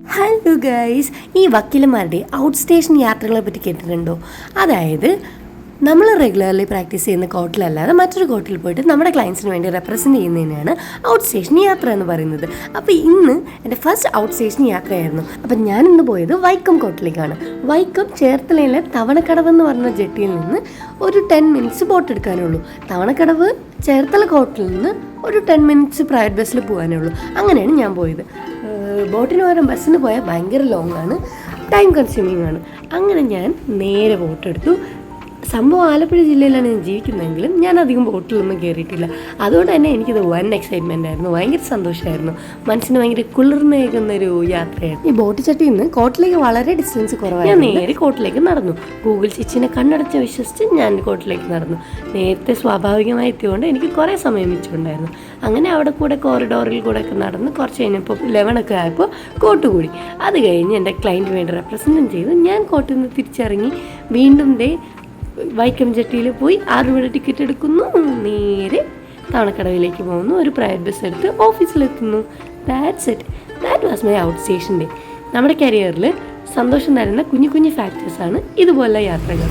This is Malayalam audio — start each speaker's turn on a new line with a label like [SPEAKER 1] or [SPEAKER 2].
[SPEAKER 1] ഹലോ ഗൈസ്, ഈ വക്കീലന്മാരുടെ ഔട്ട് സ്റ്റേഷൻ യാത്രകളെ പറ്റി കേട്ടിട്ടുണ്ടോ? അതായത് നമ്മൾ റെഗുലർലി പ്രാക്ടീസ് ചെയ്യുന്ന കോർട്ടിലല്ലാതെ മറ്റൊരു കോർട്ടിൽ പോയിട്ട് നമ്മുടെ ക്ലയൻസിന് വേണ്ടി റെപ്രസെൻറ്റ് ചെയ്യുന്നതിനാണ് ഔട്ട് സ്റ്റേഷൻ യാത്ര എന്ന് പറയുന്നത്. അപ്പോൾ ഇന്ന് എൻ്റെ ഫസ്റ്റ് ഔട്ട് സ്റ്റേഷൻ യാത്രയായിരുന്നു. അപ്പം ഞാൻ ഇന്ന് പോയത് വൈക്കം കോർട്ടിലേക്കാണ്. വൈക്കം ചേർത്തലയിലെ തവണക്കടവ് എന്ന് പറഞ്ഞ ജെട്ടിയിൽ നിന്ന് ഒരു 10 മിനിറ്റ്സ് ബോട്ട് എടുക്കാനുള്ളൂ. തവണക്കടവ് ചേർത്തല കോർട്ടിൽ നിന്ന് ഒരു 10 മിനിറ്റ്സ് പ്രൈവറ്റ് ബസ്സിൽ പോകാനേ ഉള്ളൂ. അങ്ങനെയാണ് ഞാൻ പോയത്. ബോട്ടിന് പകരം ബസ്സിന് പോയാൽ ഭയങ്കര ലോങ് ആണ്, ടൈം കൺസ്യൂമിങ് ആണ്. അങ്ങനെ ഞാൻ നേരെ ബോട്ട് എടുത്തു. സംഭവം ആലപ്പുഴ ജില്ലയിലാണ് ഞാൻ ജീവിക്കുന്നതെങ്കിലും ഞാൻ അധികം ബോട്ടിലൊന്നും കയറിയിട്ടില്ല. അതുകൊണ്ട് തന്നെ എനിക്കിത് വൻ എക്സൈറ്റ്മെൻ്റ് ആയിരുന്നു, ഭയങ്കര സന്തോഷമായിരുന്നു. മനസ്സിന് ഭയങ്കര കുളിർന്നേകുന്നൊരു യാത്രയായിരുന്നു. ഈ ബോട്ട് ചട്ടിയിൽ നിന്ന് കോട്ടിലേക്ക് വളരെ ഡിസ്റ്റൻസ് കുറവാണ്. ഞാൻ നേരെ കോട്ടിലേക്ക് നടന്നു. ഗൂഗിൾ ചേച്ചിനെ കണ്ണടച്ച് വിശ്വസിച്ച് ഞാൻ കോട്ടിലേക്ക് നടന്നു. നേരത്തെ സ്വാഭാവികമായി എത്തിയതുകൊണ്ട് എനിക്ക് കുറേ സമയം മിച്ചമുണ്ടായിരുന്നു. അങ്ങനെ അവിടെ കൂടെ കോറിഡോറിൽ കൂടെ ഒക്കെ നടന്ന് കുറച്ച് കഴിഞ്ഞപ്പോൾ 11 ഒക്കെ ആയപ്പോൾ കോട്ട് കൂടി. അത് കഴിഞ്ഞ് എൻ്റെ ക്ലയൻറ്റിന് വേണ്ടി റെപ്രസെൻറ്റും ചെയ്ത് ഞാൻ കോട്ടിൽ നിന്ന് തിരിച്ചിറങ്ങി വീണ്ടും വൈക്കം ജെട്ടിയിൽ പോയി 6 രൂപയുടെ ടിക്കറ്റ് എടുക്കുന്നു. നേരെ തവണക്കടവിലേക്ക് പോകുന്നു. ഒരു പ്രൈവറ്റ് ബസ് എടുത്ത് ഓഫീസിലെത്തുന്നു. That's it. That was my outstation day. നമ്മുടെ കരിയറിൽ സന്തോഷം തരുന്ന കുഞ്ഞു കുഞ്ഞു ഫാക്ടേഴ്സാണ് ഇതുപോലുള്ള യാത്രകൾ.